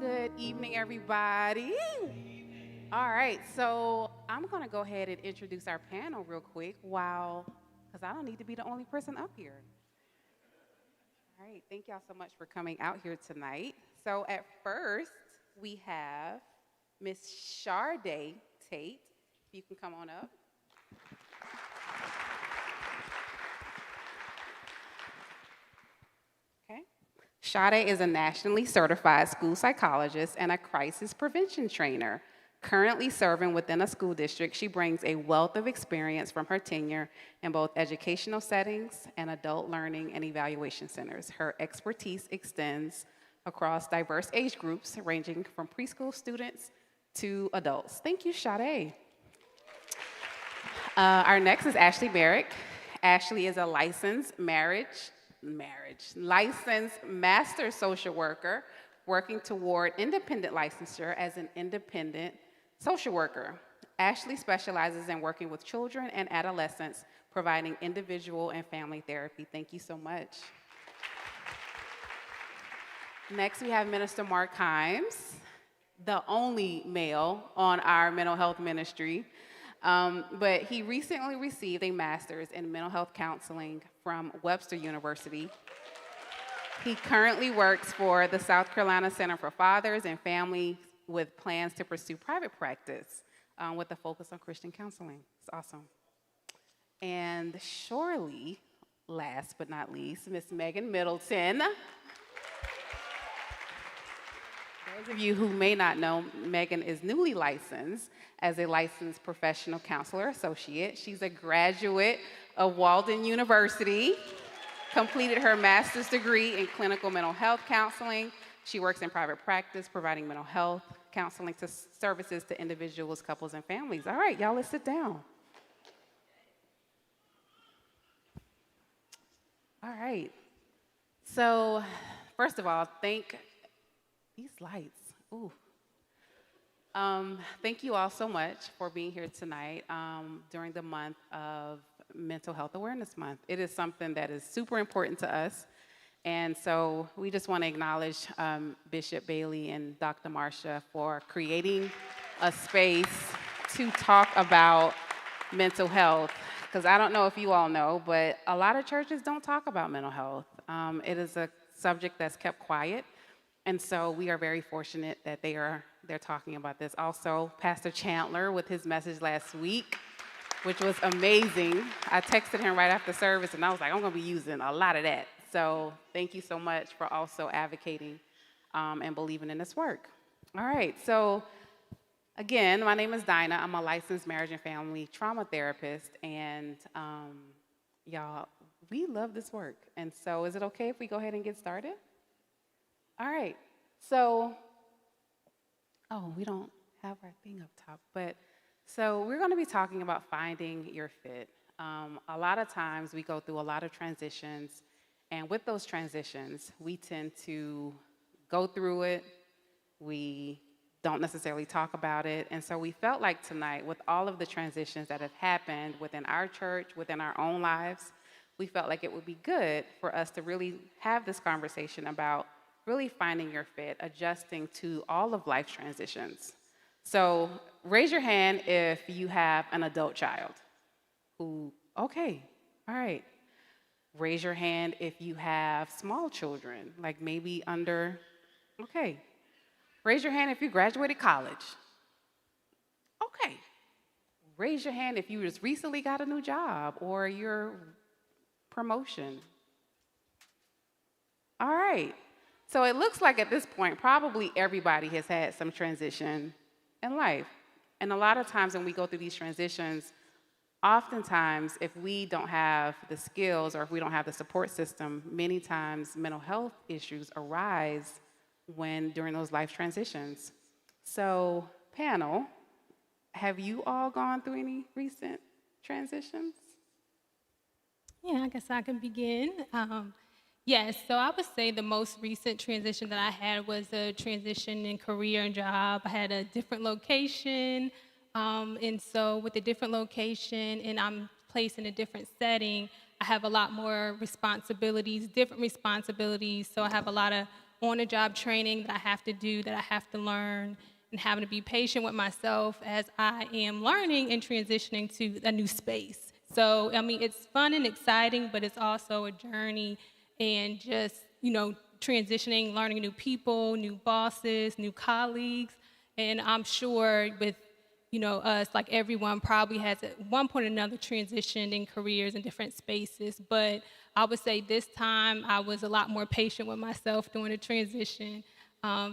Good evening, everybody. All right, so I'm going to go ahead and introduce our panel real quick because I don't need to be the only person up here. All right, thank y'all so much for coming out here tonight. So at first, we have Miss Sharday Tate. If you can come on up. Okay. Sade is a nationally certified school psychologist and a crisis prevention trainer. Currently serving within a school district, she brings a wealth of experience from her tenure in both educational settings and adult learning and evaluation centers. Her expertise extends across diverse age groups, ranging from preschool students to adults. Thank you, Sade. Our next is Ashley Merrick. Ashley is a licensed master social worker working toward independent licensure as an independent social worker. Ashley specializes in working with children and adolescents, providing individual and family therapy. Thank you so much. Next, we have Minister Mark Himes, the only male on our mental health ministry. But he recently received a master's in mental health counseling from Webster University. He currently works for the South Carolina Center for Fathers and Families with plans to pursue private practice with a focus on Christian counseling. It's awesome. And surely, last but not least, Miss Megan Middleton. Those of you who may not know, Megan is newly licensed as a licensed professional counselor associate. She's a graduate of Walden University, completed her master's degree in clinical mental health counseling. She works in private practice, providing mental health counseling services to individuals, couples, and families. All right, y'all, let's sit down. All right. So, first of all, thank these lights. Ooh. Thank you all so much for being here tonight during the month of Mental Health Awareness Month. It is something that is super important to us. And so we just want to acknowledge Bishop Bailey and Dr. Marcia for creating a space to talk about mental health. Because I don't know if you all know, but a lot of churches don't talk about mental health. It is a subject that's kept quiet. And so we are very fortunate that they're talking about this. Also, Pastor Chandler with his message last week, which was amazing. I texted him right after service, and I was like, I'm going to be using a lot of that. So thank you so much for also advocating and believing in this work. All right, so again, my name is Dinah. I'm a licensed marriage and family trauma therapist, and y'all, we love this work. And so is it okay if we go ahead and get started? All right, so, we don't have our thing up top, but so we're going to be talking about finding your fit. A lot of times we go through a lot of transitions, and with those transitions, we tend to go through it. We don't necessarily talk about it, and so we felt like tonight, with all of the transitions that have happened within our church, within our own lives, we felt like it would be good for us to really have this conversation about really finding your fit, adjusting to all of life's transitions. So raise your hand if you have an adult child okay, all right. Raise your hand if you have small children, like maybe okay. Raise your hand if you graduated college. Okay. Raise your hand if you just recently got a new job or your promotion. All right. So it looks like at this point, probably everybody has had some transition in life. And a lot of times when we go through these transitions, oftentimes if we don't have the skills or if we don't have the support system, many times mental health issues arise during those life transitions. So panel, have you all gone through any recent transitions? Yeah, I guess I can begin. Yes, so I would say the most recent transition that I had was a transition in career and job. I had a different location, and so with a different location and I'm placed in a different setting, I have a lot more responsibilities, different responsibilities. So I have a lot of on-the-job training that I have to do, that I have to learn, and having to be patient with myself as I am learning and transitioning to a new space. So, I mean, it's fun and exciting, but it's also a journey and just, transitioning, learning new people, new bosses, new colleagues. And I'm sure with, us, like everyone probably has at one point or another transitioned in careers in different spaces. But I would say this time I was a lot more patient with myself during the transition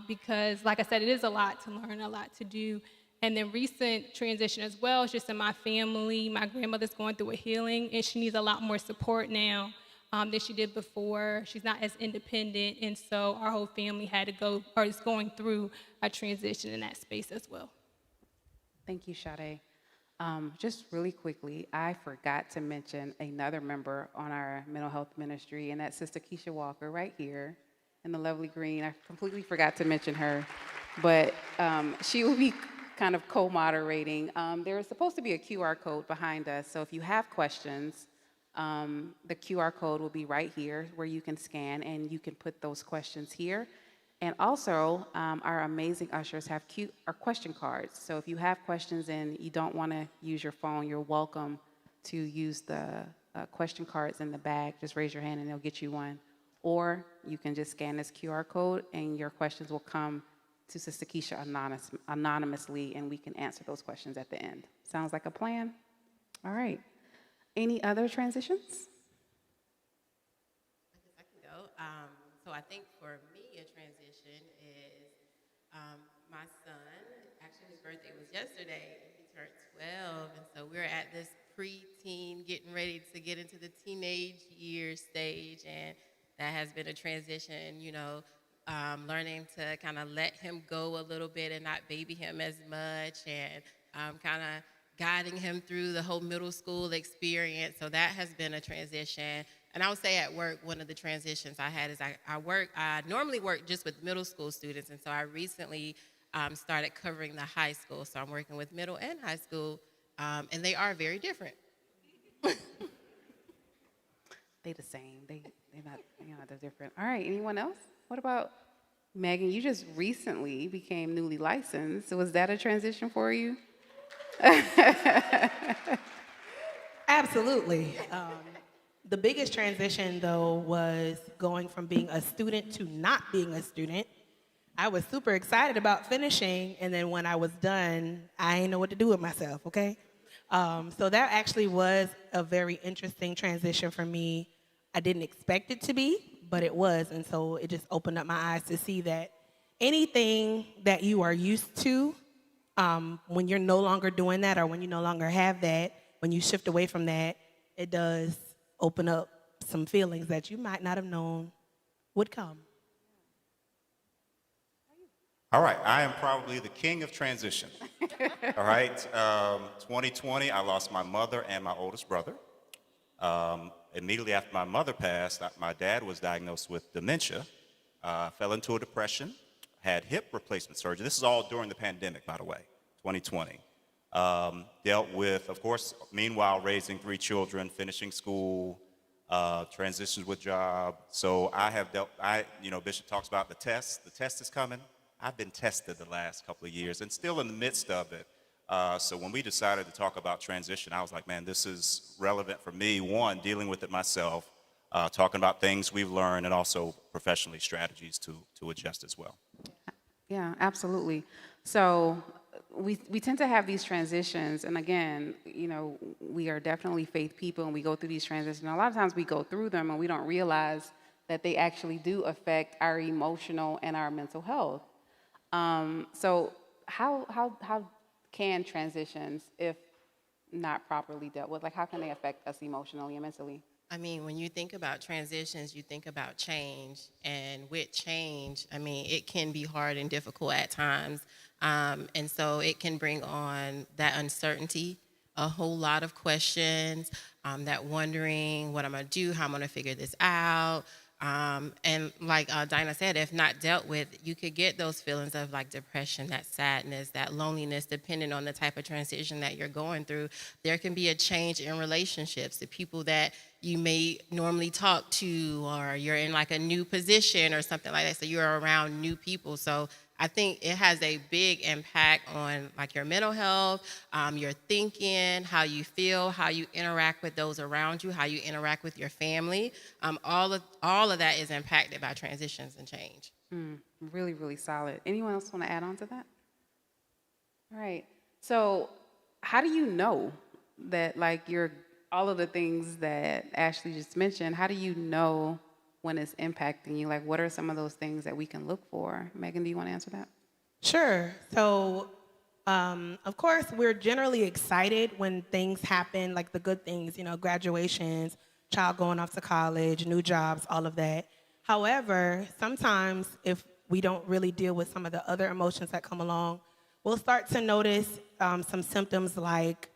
because, like I said, it is a lot to learn, a lot to do. And then recent transition as well is just in my family. My grandmother's going through a healing, and she needs a lot more support now than she did before. She's not as independent, and so our whole family had to go, or is going through a transition in that space as well. Thank you, Sade. Just really quickly, I forgot to mention another member on our mental health ministry, and that's Sister Keisha Walker right here in the lovely green. I completely forgot to mention her, but she will be kind of co-moderating. There is supposed to be a QR code behind us, so if you have questions, the QR code will be right here where you can scan, and you can put those questions here. And also, our amazing ushers have question cards. So if you have questions and you don't want to use your phone, you're welcome to use the question cards in the bag. Just raise your hand and they'll get you one. Or you can just scan this QR code and your questions will come to Sister Keisha anonymously, and we can answer those questions at the end. Sounds like a plan? All right. Any other transitions? I guess I can go. So I think for me, a transition is my son. Actually, his birthday was yesterday, and he turned 12. And so we're at this pre-teen, getting ready to get into the teenage years stage, and that has been a transition, learning to kind of let him go a little bit and not baby him as much, and kind of guiding him through the whole middle school experience. So that has been a transition. And I would say at work, one of the transitions I had is I normally work just with middle school students, and so I recently started covering the high school. So I'm working with middle and high school, and they are very different. They the same. They're not, they're different. All right, anyone else? What about Megan? You just recently became newly licensed. So was that a transition for you? Absolutely. The biggest transition, though, was going from being a student to not being a student. I was super excited about finishing, and then when I was done, I didn't know what to do with myself, okay? So that actually was a very interesting transition for me. I didn't expect it to be, but it was, and so it just opened up my eyes to see that anything that you are used to, when you're no longer doing that or when you no longer have that, when you shift away from that, it does open up some feelings that you might not have known would come. All right, I am probably the king of transition. All right, 2020, I lost my mother and my oldest brother. Immediately after my mother passed, my dad was diagnosed with dementia, fell into a depression, had hip replacement surgery. This is all during the pandemic, by the way, 2020. Dealt with, of course, meanwhile, raising 3 children, finishing school, transitions with job. So I have dealt, Bishop talks about the test. The test is coming. I've been tested the last couple of years and still in the midst of it. So when we decided to talk about transition, I was like, man, this is relevant for me. One, dealing with it myself, talking about things we've learned, and also professionally strategies to adjust as well. Yeah, absolutely. So we tend to have these transitions, and again, we are definitely faith people, and we go through these transitions. And a lot of times we go through them, and we don't realize that they actually do affect our emotional and our mental health. So how can transitions, if not properly dealt with, how can they affect us emotionally and mentally? I mean, when you think about transitions, you think about change. And with change, it can be hard and difficult at times. And so it can bring on that uncertainty, a whole lot of questions, that wondering what I'm going to do, how I'm going to figure this out. And like Dinah said, if not dealt with, you could get those feelings of like depression, that sadness, that loneliness, depending on the type of transition that you're going through. There can be a change in relationships. The people that you may normally talk to, or you're in like a new position or something like that, so you're around new people. So I think it has a big impact on like your mental health, your thinking, how you feel, how you interact with those around you, how you interact with your family. All of that is impacted by transitions and change. Really, really solid. Anyone else want to add on to that? All right. So how do you know that like all of the things that Ashley just mentioned, how do you know when it's impacting you? Like, what are some of those things that we can look for? Megan, do you want to answer that? Sure. So, of course, we're generally excited when things happen, like the good things, graduations, child going off to college, new jobs, all of that. However, sometimes if we don't really deal with some of the other emotions that come along, we'll start to notice some symptoms like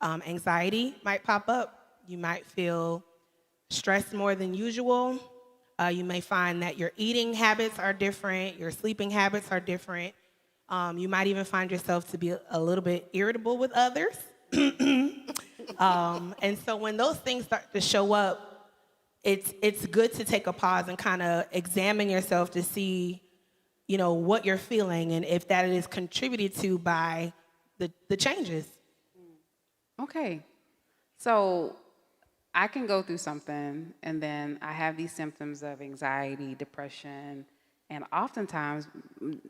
anxiety might pop up. You might feel stressed more than usual. You may find that your eating habits are different, your sleeping habits are different. You might even find yourself to be a little bit irritable with others. And so when those things start to show up, it's good to take a pause and kind of examine yourself to see, what you're feeling and if that is contributed to by the changes. Okay. So I can go through something and then I have these symptoms of anxiety, depression, and oftentimes,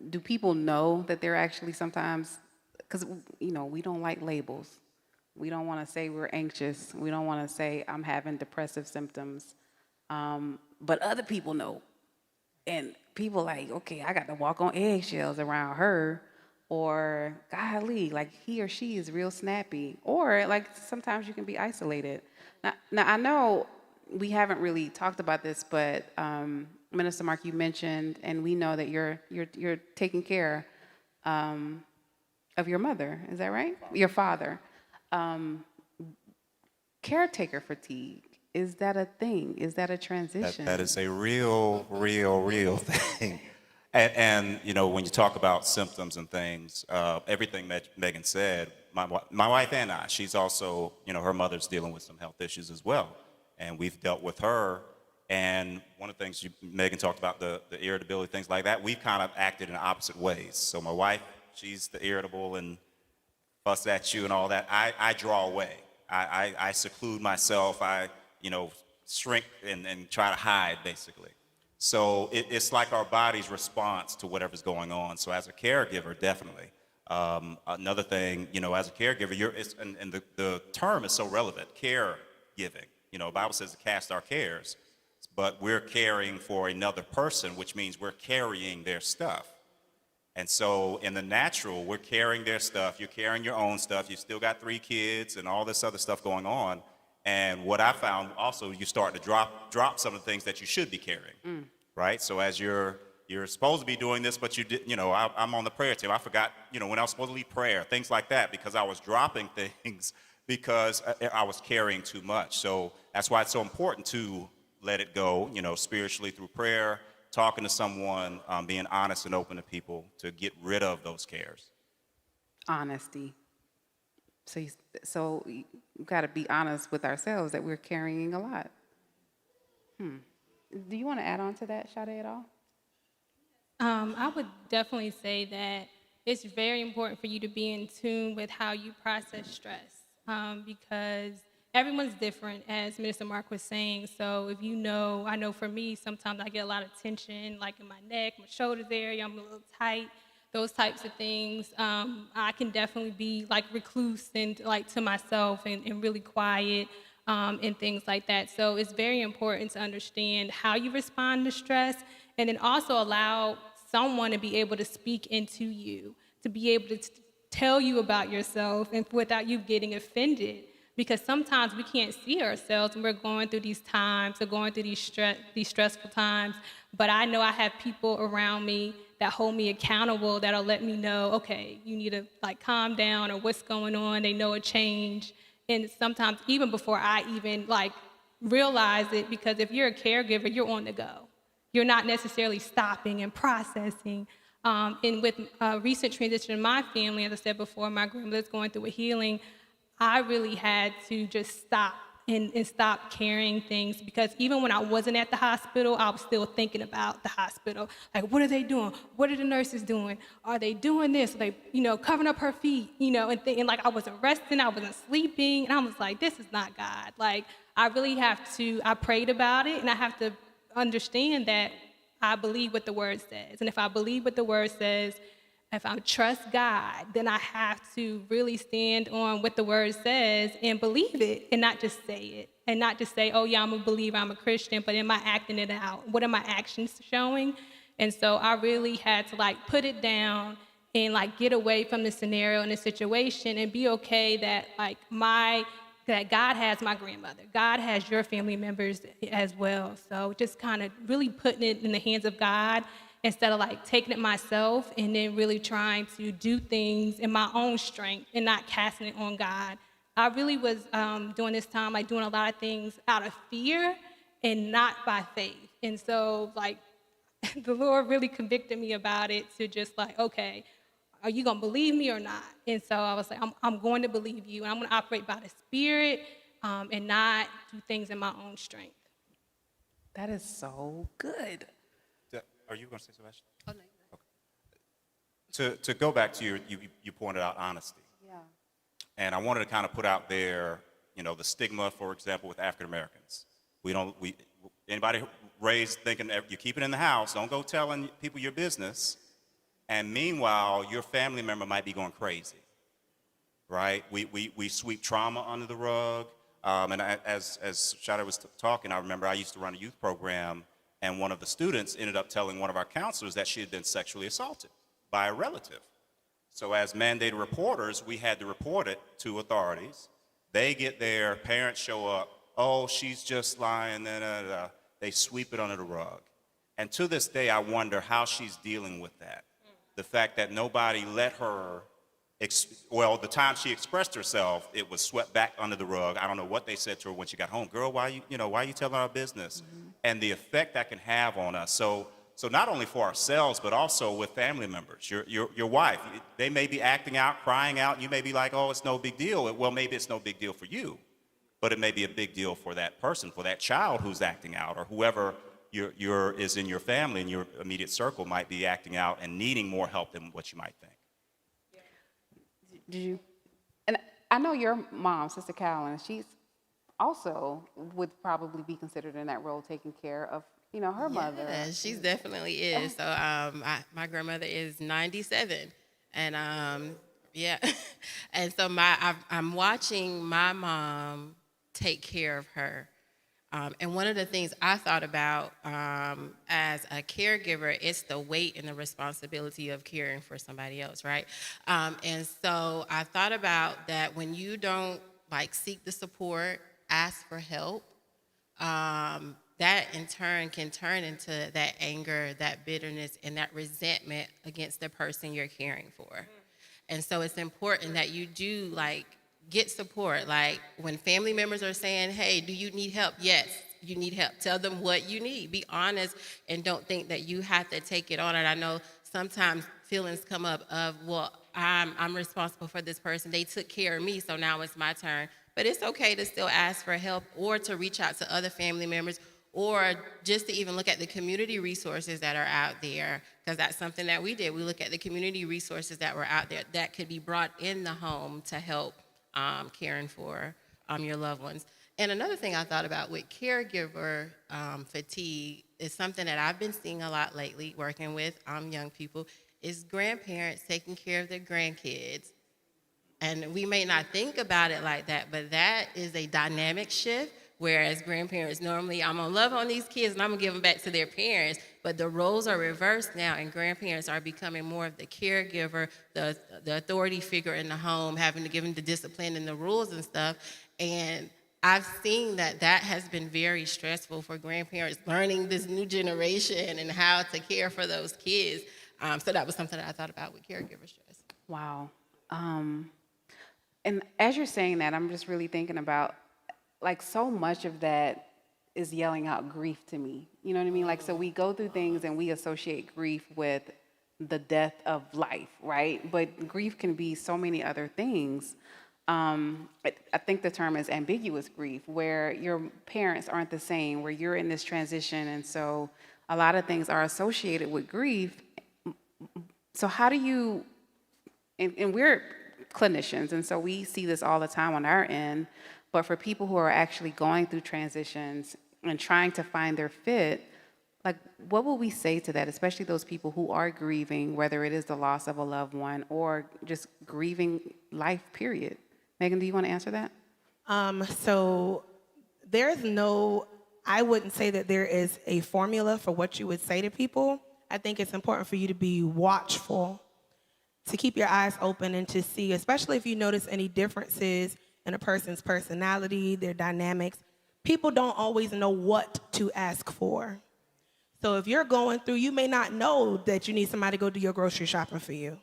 do people know that they're actually sometimes, because, we don't like labels. We don't want to say we're anxious. We don't want to say I'm having depressive symptoms. But other people know. And people like, okay, I got to walk on eggshells around her. Or, golly, like he or she is real snappy. Or, like, sometimes you can be isolated. Now I know we haven't really talked about this, but Minister Mark, you mentioned, and we know that you're taking care of your mother. Is that right? Your father. Caretaker fatigue. Is that a thing? Is that a transition? That is a real thing. And when you talk about symptoms and things, everything that Megan said, my wife and I, she's also, her mother's dealing with some health issues as well. And we've dealt with her. And one of the things Megan talked about, the irritability, things like that, we've kind of acted in opposite ways. So my wife, she's the irritable and fuss at you and all that. I draw away. I seclude myself. I, shrink and try to hide, basically. So it's like our body's response to whatever's going on. So as a caregiver, definitely. Another thing, as a caregiver, and the term is so relevant, caregiving. The Bible says to cast our cares, but we're caring for another person, which means we're carrying their stuff. And so in the natural, we're carrying their stuff. You're carrying your own stuff. You still got 3 kids and all this other stuff going on. And what I found also, you start to drop some of the things that you should be carrying, right? So as you're supposed to be doing this, but you did, I'm on the prayer team. I forgot, when I was supposed to lead prayer, things like that, because I was dropping things because I was carrying too much. So that's why it's so important to let it go, spiritually through prayer, talking to someone, being honest and open to people to get rid of those cares. Honesty. So we've got to be honest with ourselves that we're carrying a lot. Do you want to add on to that, Sade, at all? I would definitely say that it's very important for you to be in tune with how you process stress, because everyone's different, as Minister Mark was saying. So if I know for me, sometimes I get a lot of tension, like in my neck, my shoulders area, I'm a little tight, those types of things. I can definitely be like recluse and like to myself and really quiet and things like that. So it's very important to understand how you respond to stress, and then also allow someone to be able to speak into you, to be able to tell you about yourself and without you getting offended. Because sometimes we can't see ourselves when we're going through these times or going through these stressful times. But I know I have people around me that hold me accountable, that'll let me know, okay, you need to like calm down, or what's going on. They know a change. And sometimes even before I even like realize it, because if you're a caregiver, you're on the go. You're not necessarily stopping and processing. And with recent transition in my family, as I said before, my grandmother's going through a healing, I really had to just stop and stop carrying things, because even when I wasn't at the hospital, I was still thinking about the hospital. Like, what are they doing? What are the nurses doing? Are they doing this? Are they, covering up her feet? And like I wasn't resting, I wasn't sleeping, and I was like, this is not God. Like, I really I prayed about it, and I have to understand that I believe what the word says. And if I believe what the word says, if I trust God, then I have to really stand on what the word says and believe it, and not just say it. And not just say, oh yeah, I'm a believer, I'm a Christian, but am I acting it out? What are my actions showing? And so I really had to put it down and get away from the scenario and the situation, and be okay that that God has my grandmother. God has your family members as well. So just kind of really putting it in the hands of God, instead of taking it myself and then really trying to do things in my own strength and not casting it on God. I really was during this time doing a lot of things out of fear and not by faith. And so the Lord really convicted me about it, to just okay, are you gonna believe me or not? And so I was like, I'm going to believe you, and I'm gonna operate by the Spirit and not do things in my own strength. That is so good. Are you going to say, Sebastian? Oh, no. To go back to you pointed out honesty. Yeah. And I wanted to kind of put out there, the stigma, for example, with African Americans. Anybody raised thinking you keep it in the house, don't go telling people your business. And meanwhile, your family member might be going crazy, right? We sweep trauma under the rug. And as Shada was talking, I remember I used to run a youth program, and one of the students ended up telling one of our counselors that she had been sexually assaulted by a relative. So as mandated reporters, we had to report it to authorities. They get there, parents show up, oh, she's just lying, da, da, da. They sweep it under the rug. And to this day, I wonder how she's dealing with that. The fact that nobody let her, the time she expressed herself, it was swept back under the rug. I don't know what they said to her when she got home. Girl, why are you telling our business? Mm-hmm. And the effect that can have on us. So not only for ourselves, but also with family members. Your wife, they may be acting out, crying out, and you may be like, oh, it's no big deal. Well, maybe it's no big deal for you, but it may be a big deal for that person, for that child who's acting out, or whoever is in your family, in your immediate circle, might be acting out and needing more help than what you might think. Did you? And I know your mom, Sister Carolyn, she's also would probably be considered in that role, taking care of, her mother. Yeah, she definitely is. So my grandmother is 97, and yeah, and so I'm watching my mom take care of her. And one of the things I thought about as a caregiver, it's the weight and the responsibility of caring for somebody else, right? And so I thought about that when you don't seek the support, ask for help, that in turn can turn into that anger, that bitterness, and that resentment against the person you're caring for. And so it's important that you do get support. When family members are saying, hey, do you need help? Yes, you need help. Tell them what you need. Be honest, and don't think that you have to take it on. And I know sometimes feelings come up of, well, I'm responsible for this person. They took care of me, so now it's my turn. But it's okay to still ask for help, or to reach out to other family members, or just to even look at the community resources that are out there, because that's something that we did. We look at the community resources that were out there that could be brought in the home to help caring for your loved ones. And another thing I thought about with caregiver fatigue is something that I've been seeing a lot lately, working with young people, is grandparents taking care of their grandkids. And we may not think about it like that, but that is a dynamic shift. Whereas grandparents normally, I'm gonna love on these kids and I'm gonna give them back to their parents, but the roles are reversed now, and grandparents are becoming more of the caregiver, the authority figure in the home, having to give them the discipline and the rules and stuff. And I've seen that has been very stressful for grandparents, learning this new generation and how to care for those kids. So that was something that I thought about with caregiver stress. Wow. And as you're saying that, I'm just really thinking about so much of that is yelling out grief to me. You know what I mean? Like, so we go through things and we associate grief with the death of life, right? But grief can be so many other things. I think the term is ambiguous grief, where your parents aren't the same, where you're in this transition, and so a lot of things are associated with grief. So how do you, and we're clinicians, and so we see this all the time on our end, but for people who are actually going through transitions and trying to find their fit, like, what will we say to that, especially those people who are grieving, whether it is the loss of a loved one or just grieving life, period? Megan, do you want to answer that? So there's no, I wouldn't say that there is a formula for what you would say to people. I think it's important for you to be watchful, to keep your eyes open and to see, especially if you notice any differences in a person's personality, their dynamics. People don't always know what to ask for. So if you're going through, you may not know that you need somebody to go do your grocery shopping for you.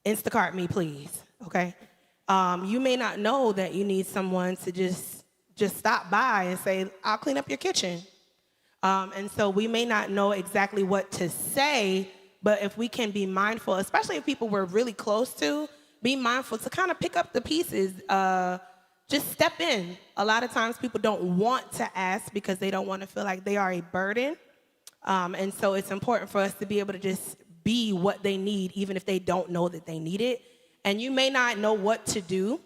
Instacart me, please, okay? You may not know that you need someone to just stop by and say, I'll clean up your kitchen. And so we may not know exactly what to say, but if we can be mindful, especially if people we're really close to, be mindful to kind of pick up the pieces, just step in. A lot of times people don't want to ask because they don't want to feel like they are a burden. And so it's important for us to be able to just be what they need, even if they don't know that they need it. And you may not know what to do.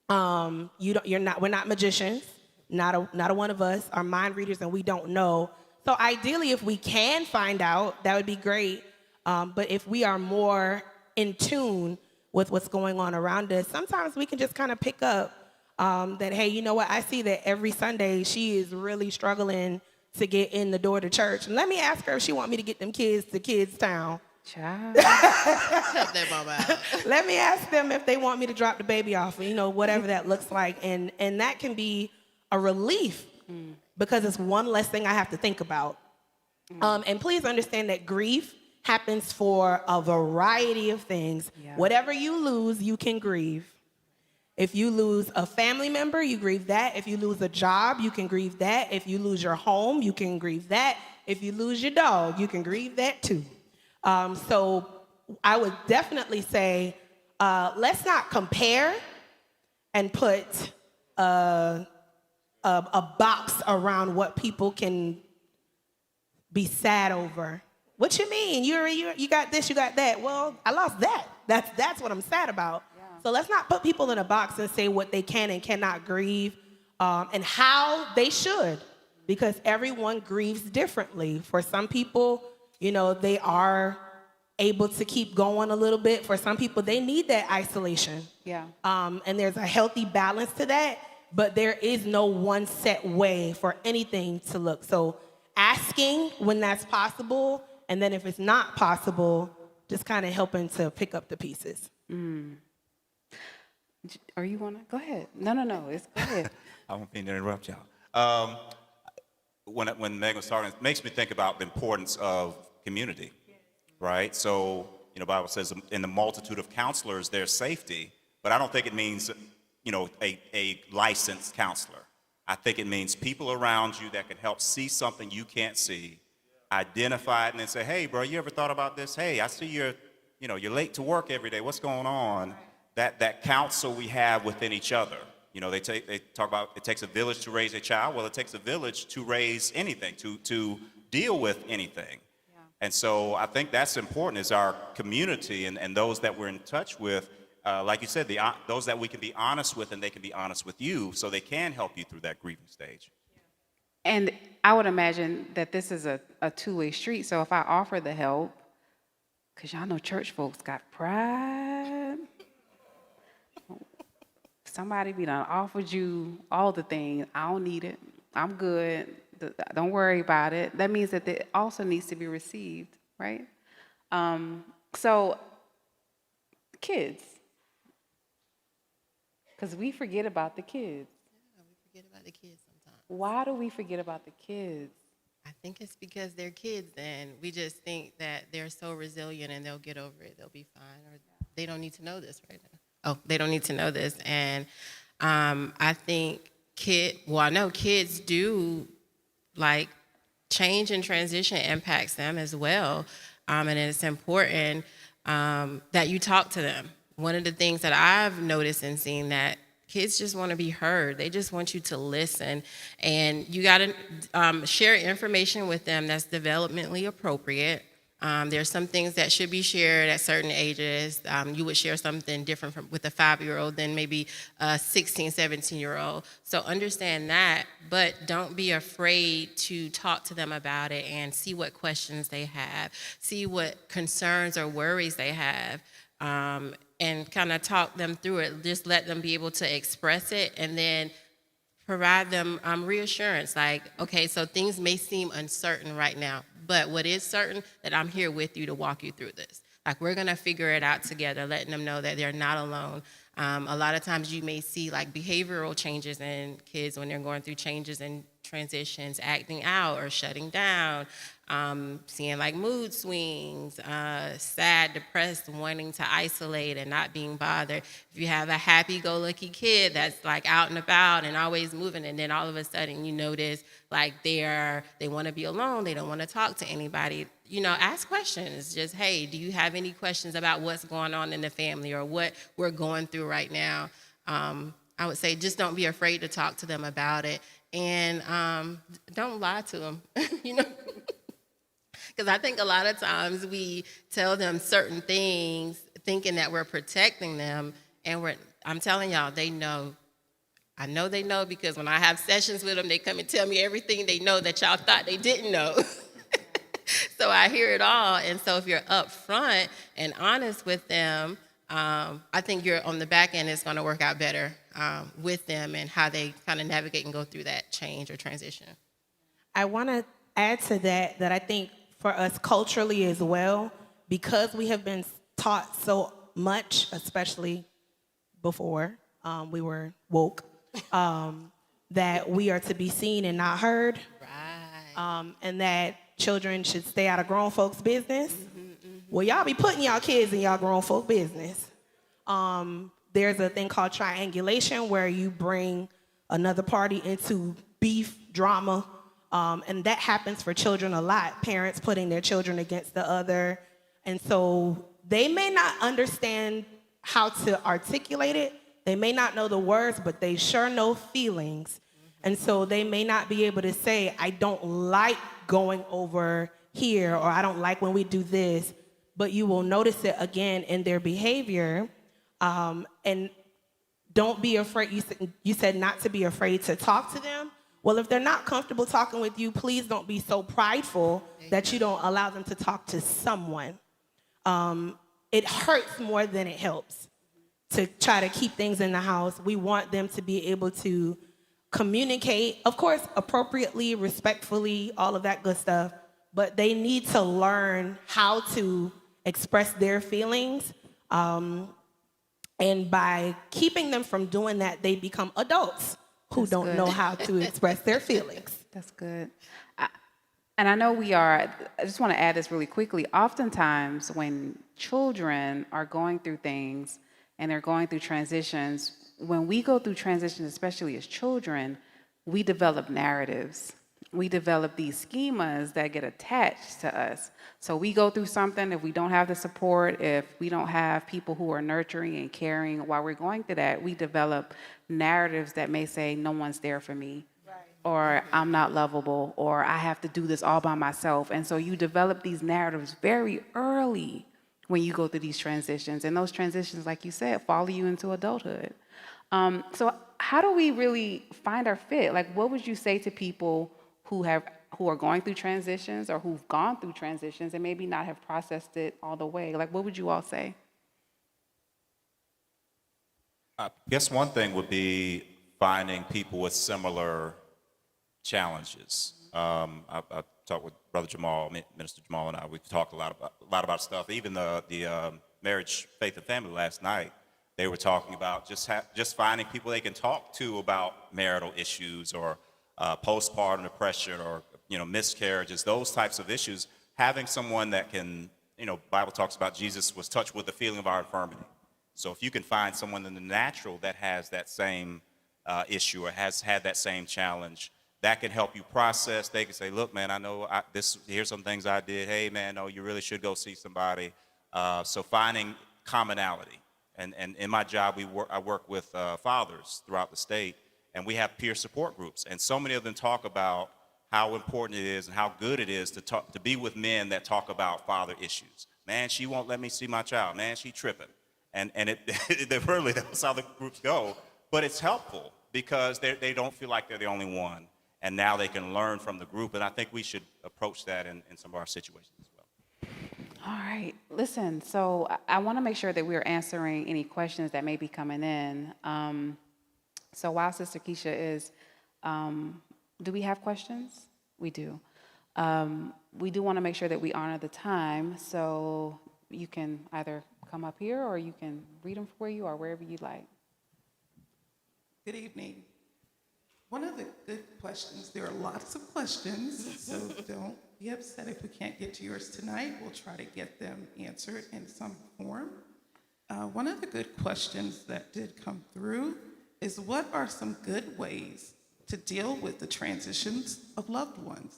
We're not magicians. Not a one of us are mind readers, and we don't know. So ideally, if we can find out, that would be great. But if we are more in tune with what's going on around us, sometimes we can just kind of pick up that, hey, you know what? I see that every Sunday she is really struggling to get in the door to church. And let me ask her if she want me to get them kids to Kids Town. Child. Help that mama out. Let me ask them if they want me to drop the baby off, whatever that looks like. And that can be a relief because it's one less thing I have to think about. And please understand that grief happens for a variety of things. Yeah. Whatever you lose, you can grieve. If you lose a family member, you grieve that. If you lose a job, you can grieve that. If you lose your home, you can grieve that. If you lose your dog, you can grieve that too. So I would definitely say, let's not compare and put a box around what people can be sad over. What you mean? You got this, you got that. Well, I lost that. That's what I'm sad about. Yeah. So let's not put people in a box and say what they can and cannot grieve, and how they should, because everyone grieves differently. For some people, they are able to keep going a little bit. For some people, they need that isolation. Yeah. And there's a healthy balance to that, but there is no one set way for anything to look. So asking when that's possible, and then if it's not possible, just kind of helping to pick up the pieces. Or you want to? Go ahead. No, go ahead. I won't mean to interrupt y'all. When Megan was talking, it makes me think about the importance of community, right? So, Bible says in the multitude of counselors, there's safety, but I don't think it means, a licensed counselor. I think it means people around you that can help see something you can't see, identify it, and then say, hey, bro, you ever thought about this? Hey, I see you're late to work every day. What's going on? That counsel we have within each other. They talk about it takes a village to raise a child. Well, it takes a village to raise anything, to deal with anything. Yeah. And so I think that's important, is our community and those that we're in touch with, like you said, those that we can be honest with, and they can be honest with you, so they can help you through that grieving stage. And I would imagine that this is a two-way street. So if I offer the help, because y'all know church folks got pride. Somebody be done offered you all the things. I don't need it. I'm good. Don't worry about it. That means that it also needs to be received, right? So kids, because we forget about the kids. Yeah, we forget about the kids sometimes. Why do we forget about the kids? I think it's because they're kids, and we just think that they're so resilient and they'll get over it. They'll be fine, or they don't need to know this right now. Oh, they don't need to know this. And I think I know kids do, like, change and transition impacts them as well. And it's important that you talk to them. One of the things that I've noticed and seen that kids just want to be heard. They just want you to listen. And you got to share information with them that's developmentally appropriate. There's some things that should be shared at certain ages. You would share something different with a 5-year-old than maybe a 16, 17-year-old. So understand that, but don't be afraid to talk to them about it and see what questions they have, see what concerns or worries they have, and kind of talk them through it. Just let them be able to express it, and then provide them reassurance, like, okay, so things may seem uncertain right now, but what is certain, that I'm here with you to walk you through this. Like, we're gonna figure it out together, letting them know that they're not alone. A lot of times you may see like behavioral changes in kids when they're going through changes and transitions, acting out or shutting down, seeing like mood swings, sad, depressed, wanting to isolate and not being bothered. If you have a happy-go-lucky kid that's like out and about and always moving, and then all of a sudden you notice like they want to be alone, they don't want to talk to anybody, ask questions. Just, hey, do you have any questions about what's going on in the family or what we're going through right now? I would say just don't be afraid to talk to them about it, and don't lie to them, Because I think a lot of times we tell them certain things thinking that we're protecting them, and I'm telling y'all, they know. I know they know, because when I have sessions with them, they come and tell me everything they know that y'all thought they didn't know. So I hear it all, and so if you're upfront and honest with them, I think you're on the back end, it's going to work out better with them and how they kind of navigate and go through that change or transition. I want to add to that I think for us culturally as well, because we have been taught so much, especially before we were woke, that we are to be seen and not heard, Right. and that children should stay out of grown folks' business. Well, y'all be putting y'all kids in y'all grown folk business. There's a thing called triangulation, where you bring another party into beef, drama, and that happens for children a lot. Parents putting their children against the other. And so they may not understand how to articulate it. They may not know the words, but they sure know feelings. And so they may not be able to say, I don't like going over here, or I don't like when we do this, but you will notice it again in their behavior. And don't be afraid. You said not to be afraid to talk to them. Well, if they're not comfortable talking with you, please don't be so prideful that you don't allow them to talk to someone. It hurts more than it helps to try to keep things in the house. We want them to be able to communicate, of course, appropriately, respectfully, all of that good stuff, but they need to learn how to express their feelings. And by keeping them from doing that, they become adults who That's don't good. know how to express their feelings. That's good. And I know I just want to add this really quickly. Oftentimes when children are going through things and they're going through transitions, when we go through transitions, especially as children, we develop narratives. We develop these schemas that get attached to us. So we go through something, if we don't have the support, if we don't have people who are nurturing and caring while we're going through that, we develop narratives that may say, no one's there for me, or I'm not lovable, or I have to do this all by myself. And so you develop these narratives very early when you go through these transitions. And those transitions, like you said, follow you into adulthood. So how do we really find our fit? Like, what would you say to people who are going through transitions, or who've gone through transitions and maybe not have processed it all the way? Like, what would you all say? I guess one thing would be finding people with similar challenges. I talked with Brother Jamal, Minister Jamal, and I. We've talked a lot about stuff. Even the marriage, faith, and family last night, they were talking about just finding people they can talk to about marital issues, or postpartum depression, or miscarriages, those types of issues. Having someone that can, Bible talks about Jesus was touched with the feeling of our infirmity. So if you can find someone in the natural that has that same issue or has had that same challenge, that can help you process. They can say, look, man, I know here's some things I did. Hey, man, no, you really should go see somebody. So finding commonality. And in my job, I work with fathers throughout the state, and we have peer support groups. And so many of them talk about how important it is and how good it is to be with men that talk about father issues. Man, she won't let me see my child. Man, she tripping. And really, that's how the groups go. But it's helpful because they don't feel like they're the only one. And now they can learn from the group. And I think we should approach that in some of our situations as well. All right. Listen, so I want to make sure that we're answering any questions that may be coming in. So while Sister Keisha is, do we have questions? We do. We do want to make sure that we honor the time. So you can either come up here or you can read them for you or wherever you like. Good evening. One of the good questions, there are lots of questions, so don't be upset if we can't get to yours tonight. We'll try to get them answered in some form. One of the good questions that did come through is, what are some good ways to deal with the transitions of loved ones?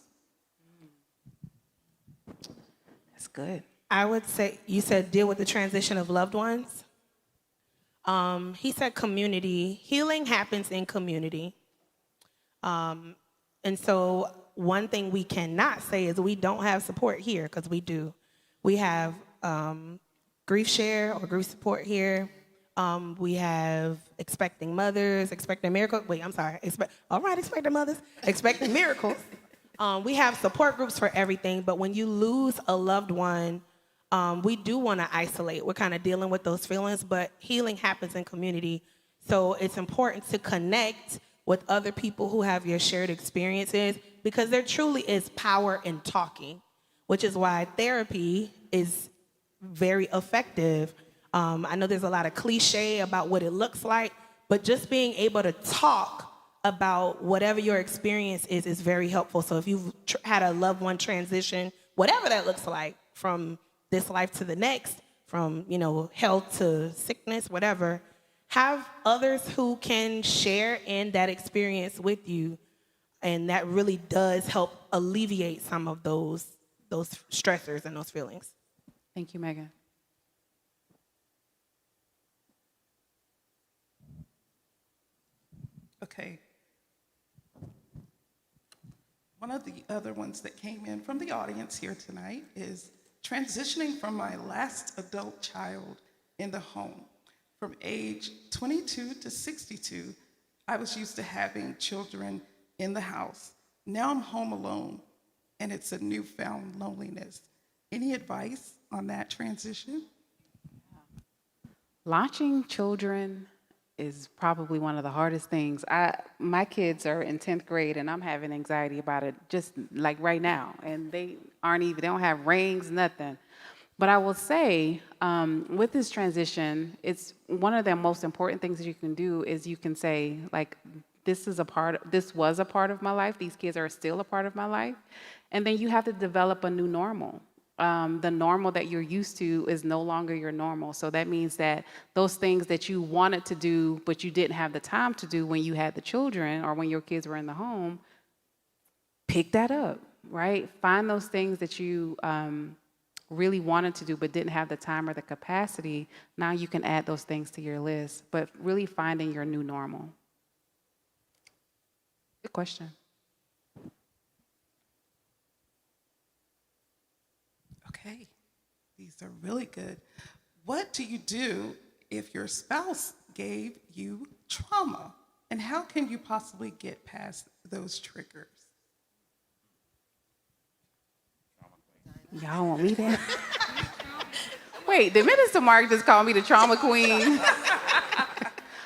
That's good. I would say, you said deal with the transition of loved ones. He said community. Healing happens in community. And so one thing we cannot say is we don't have support here, because we do. We have grief share or grief support here. We have expecting mothers, expecting miracles. Expecting mothers, expecting miracles. We have support groups for everything, but when you lose a loved one, we do want to isolate. We're kind of dealing with those feelings, but healing happens in community. So it's important to connect with other people who have your shared experiences, because there truly is power in talking, which is why therapy is very effective. I know there's a lot of cliche about what it looks like, but just being able to talk about whatever your experience is very helpful. So if you've had a loved one transition, whatever that looks like, from this life to the next, from health to sickness, whatever, have others who can share in that experience with you, and that really does help alleviate some of those stressors and those feelings. Thank you, Megan. Okay. One of the other ones that came in from the audience here tonight is transitioning from my last adult child in the home. From age 22 to 62, I was used to having children in the house. Now I'm home alone, and it's a newfound loneliness. Any advice on that transition? Launching children is probably one of the hardest things. My kids are in 10th grade, and I'm having anxiety about it just like right now. And they don't have rings, nothing. But I will say, with this transition, it's one of the most important things that you can do is you can say, like, this was a part of my life. These kids are still a part of my life. And then you have to develop a new normal. The normal that you're used to is no longer your normal. So that means that those things that you wanted to do, but you didn't have the time to do when you had the children or when your kids were in the home, pick that up, right? Find those things that you really wanted to do but didn't have the time or the capacity. Now you can add those things to your list, but really finding your new normal. Good question. Okay, these are really good. What do you do if your spouse gave you trauma? And how can you possibly get past those triggers? Y'all want me there? Wait, did Minister Mark just call me the trauma queen?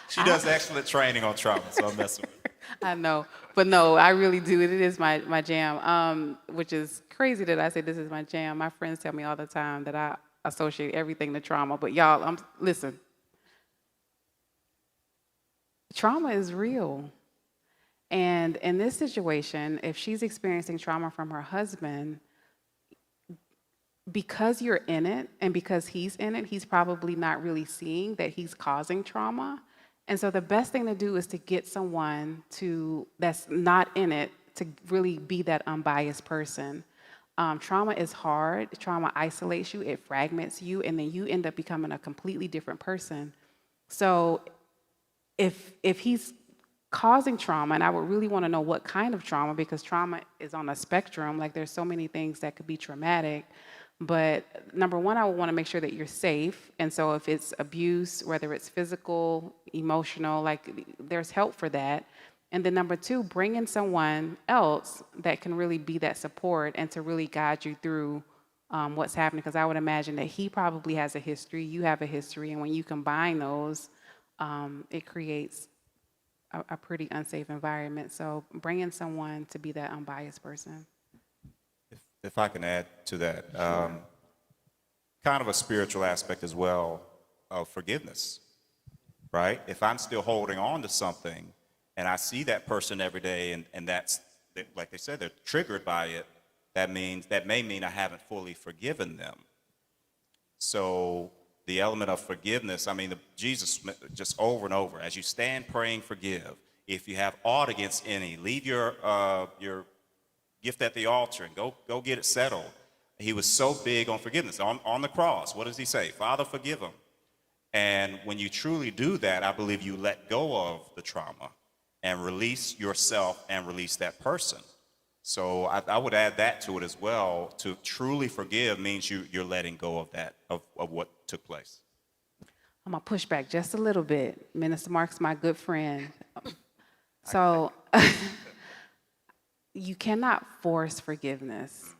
She does excellent training on trauma, so I'm messing with her. I know, but no, I really do. It is my jam, which is crazy that I say this is my jam. My friends tell me all the time that I associate everything to trauma, but y'all, listen. Trauma is real. And in this situation, if she's experiencing trauma from her husband, because you're in it and because he's in it, he's probably not really seeing that he's causing trauma. And so the best thing to do is to get someone that's not in it to really be that unbiased person. Trauma is hard. Trauma isolates you, it fragments you, and then you end up becoming a completely different person. So if he's causing trauma, and I would really want to know what kind of trauma, because trauma is on a spectrum. Like, there's so many things that could be traumatic. But number one, I would want to make sure that you're safe. And so if it's abuse, whether it's physical, emotional, like, there's help for that. And then number two, bring in someone else that can really be that support and to really guide you through what's happening. Because I would imagine that he probably has a history, you have a history, and when you combine those, it creates a pretty unsafe environment. So bring in someone to be that unbiased person. If I can add to that, kind of a spiritual aspect as well of forgiveness, right? If I'm still holding on to something and I see that person every day and that's, like they said, they're triggered by it, that may mean I haven't fully forgiven them. So the element of forgiveness, I mean, Jesus just over and over, as you stand praying, forgive. If you have aught against any, leave your gift at the altar and go get it settled. He was so big on forgiveness. On the cross, what does he say? Father, forgive them. And when you truly do that, I believe you let go of the trauma and release yourself and release that person. So I would add that to it as well. To truly forgive means you're letting go of that, of what took place. I'm going to push back just a little bit. Minister Mark's my good friend. So you cannot force forgiveness.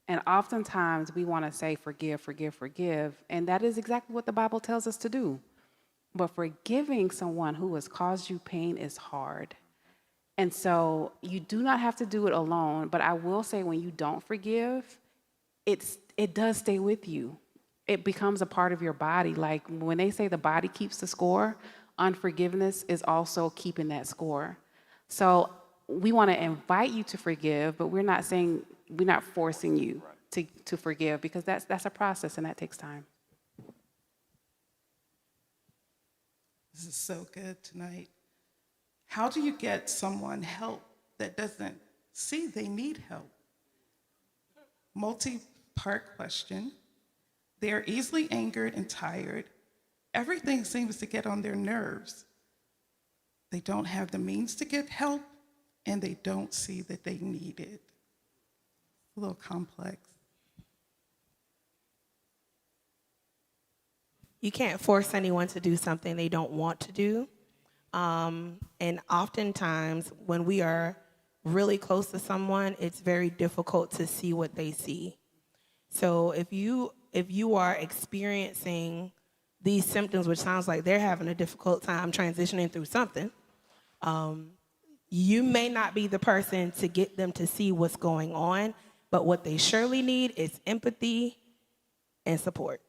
And oftentimes we want to say forgive, forgive, forgive. And that is exactly what the Bible tells us to do. But forgiving someone who has caused you pain is hard. And so you do not have to do it alone. But I will say, when you don't forgive, it does stay with you. It becomes a part of your body. Like when they say the body keeps the score, unforgiveness is also keeping that score. So we want to invite you to forgive, but we're not forcing you to forgive, because that's a process and that takes time. This is so good tonight. How do you get someone help that doesn't see they need help? Multi-part question. They are easily angered and tired. Everything seems to get on their nerves. They don't have the means to get help, and they don't see that they need it. A little complex. You can't force anyone to do something they don't want to do. And oftentimes, when we are really close to someone, it's very difficult to see what they see. So if you are experiencing these symptoms, which sounds like they're having a difficult time transitioning through something, you may not be the person to get them to see what's going on, but what they surely need is empathy and support.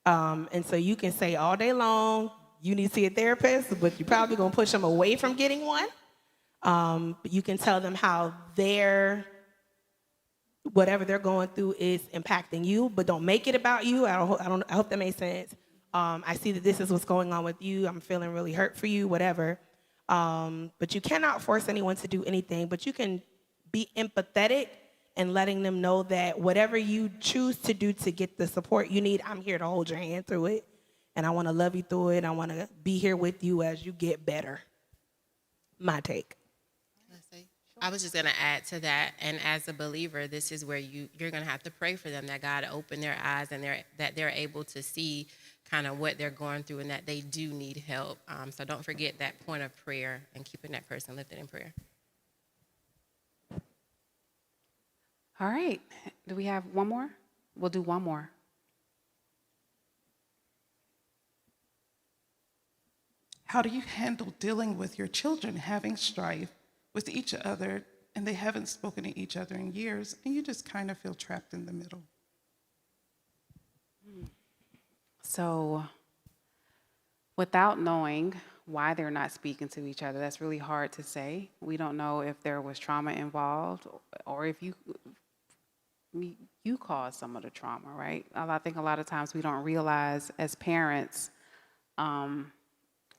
And so you can say all day long, you need to see a therapist, but you're probably going to push them away from getting one. But you can tell them how whatever they're going through is impacting you, but don't make it about you. I hope that makes sense. I see that this is what's going on with you. I'm feeling really hurt for you, whatever. But you cannot force anyone to do anything, but you can be empathetic and letting them know that whatever you choose to do to get the support you need, I'm here to hold your hand through it. And I want to love you through it. I want to be here with you as you get better. My take. I was just going to add to that, and as a believer, this is where you're going to have to pray for them, that God open their eyes and that they're able to see kind of what they're going through and that they do need help. So don't forget that point of prayer and keeping that person lifted in prayer. All right. Do we have one more? We'll do one more. How do you handle dealing with your children having strife with each other, and they haven't spoken to each other in years, and you just kind of feel trapped in the middle? So without knowing why they're not speaking to each other, that's really hard to say. We don't know if there was trauma involved or if you caused some of the trauma, right? I think a lot of times we don't realize as parents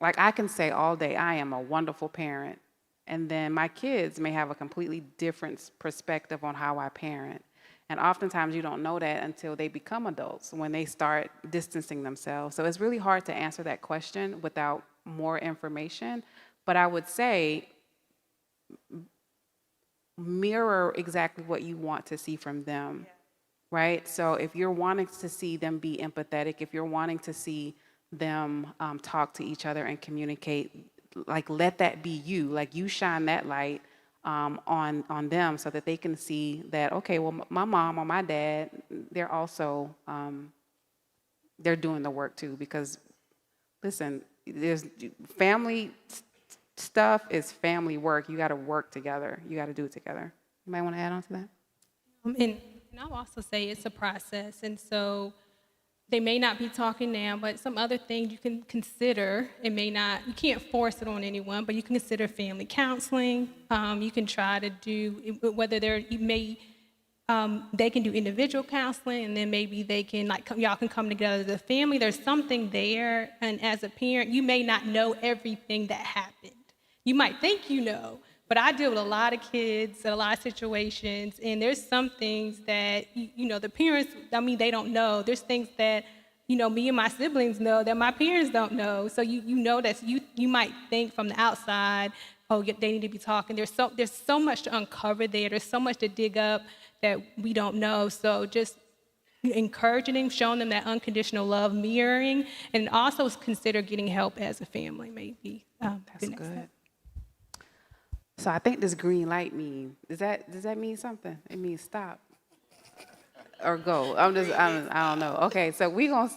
Like I can say all day, I am a wonderful parent. And then my kids may have a completely different perspective on how I parent. And oftentimes you don't know that until they become adults, when they start distancing themselves. So it's really hard to answer that question without more information. But I would say mirror exactly what you want to see from them, right? So if you're wanting to see them be empathetic, if you're wanting to see them talk to each other and communicate, like let that be you. Like you shine that light on them so that they can see that, okay, well, my mom or my dad, they're also, they're doing the work too. Because listen, there's family stuff is family work. You got to work together. You got to do it together. You might want to add on to that? And I'll also say it's a process. And so they may not be talking now, but some other things you can consider. It may not, you can't force it on anyone, but you can consider family counseling. You can try to do, whether they can do individual counseling, and then maybe they can, y'all can come together as a family. There's something there, and as a parent, you may not know everything that happened. You might think you know, but I deal with a lot of kids in a lot of situations, and there's some things that, the parents, they don't know. There's things that, me and my siblings know that my parents don't know. So you know that you might think from the outside, oh, they need to be talking. There's so much to uncover there. There's so much to dig up that we don't know. So just encouraging them, showing them that unconditional love, mirroring, and also consider getting help as a family, maybe. That's good. So I think this green light does that mean something? It means stop or go. I don't know. Okay, so we gonna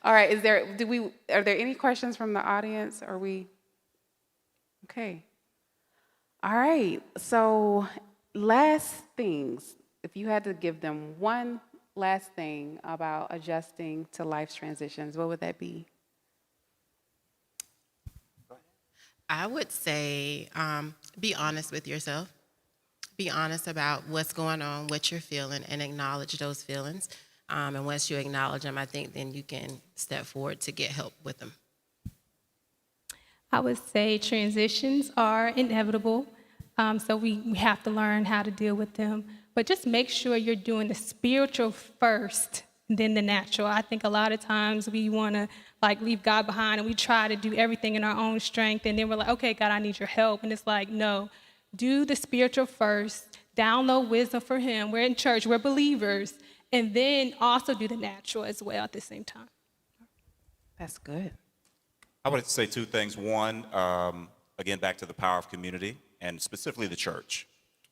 all right, are there any questions from the audience? Are we okay? All right, so last things, if you had to give them one last thing about adjusting to life's transitions, what would that be? I would say be honest with yourself. Be honest about what's going on, what you're feeling, and acknowledge those feelings. And once you acknowledge them, I think then you can step forward to get help with them. I would say transitions are inevitable, so we have to learn how to deal with them. But just make sure you're doing the spiritual first, then the natural. I think a lot of times we want to leave God behind, and we try to do everything in our own strength, and then we're like, okay, God, I need your help. And it's like, no, do the spiritual first, download wisdom for Him. We're in church, we're believers, and then also do the natural as well at the same time. That's good. I would say two things. One, again, back to the power of community, and specifically the church.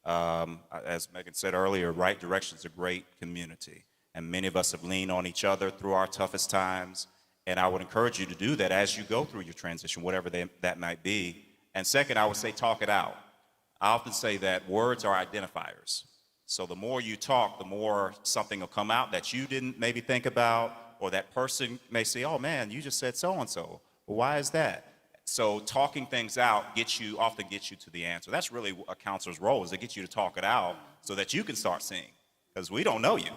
As Megan said earlier, Right Direction is a great community, and many of us have leaned on each other through our toughest times, and I would encourage you to do that as you go through your transition, whatever that might be. And second, I would say talk it out. I often say that words are identifiers. So the more you talk, the more something will come out that you didn't maybe think about, or that person may say, oh man, you just said so-and-so. Well, why is that? So talking things out often gets you to the answer. That's really a counselor's role, is to get you to talk it out so that you can start seeing. Because we don't know you.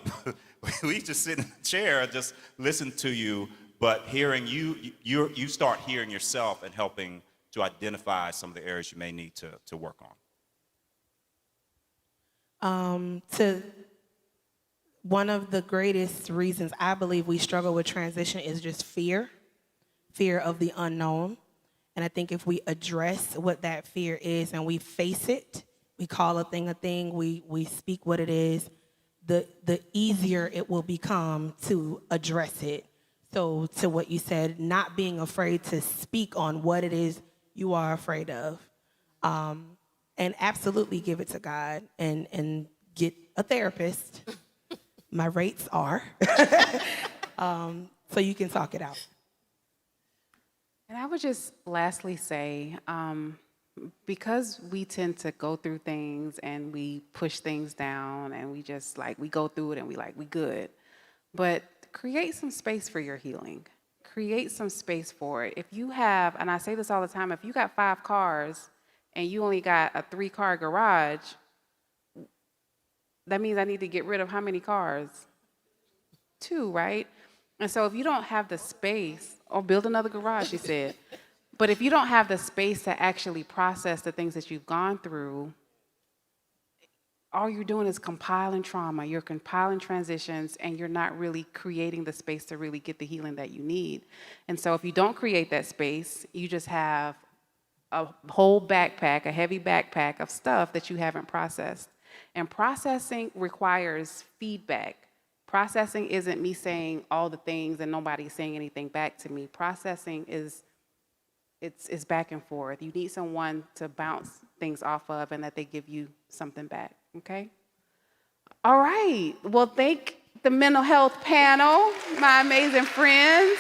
We just sit in the chair and just listen to you, but hearing you start hearing yourself and helping to identify some of the areas you may need to work on. One of the greatest reasons I believe we struggle with transition is just fear of the unknown. And I think if we address what that fear is and we face it, we call a thing, we speak what it is, the easier it will become to address it. So to what you said, not being afraid to speak on what it is you are afraid of. And absolutely give it to God and get a therapist. My rates are. So you can talk it out. And I would just lastly say, because we tend to go through things and we push things down and we just we go through it and we good. But create some space for your healing. Create some space for it. If you have, and I say this all the time, if you got 5 cars and you only got a 3-car garage, that means I need to get rid of how many cars? 2, right? And so if you don't have the space, or build another garage, she said, but if you don't have the space to actually process the things that you've gone through, all you're doing is compiling trauma, you're compiling transitions, and you're not really creating the space to really get the healing that you need. And so if you don't create that space, you just have a whole backpack, a heavy backpack of stuff that you haven't processed. And processing requires feedback. Processing isn't me saying all the things and nobody's saying anything back to me. Processing is it's back and forth. You need someone to bounce things off of and that they give you something back, okay? All right. Well, thank the mental health panel, my amazing friends.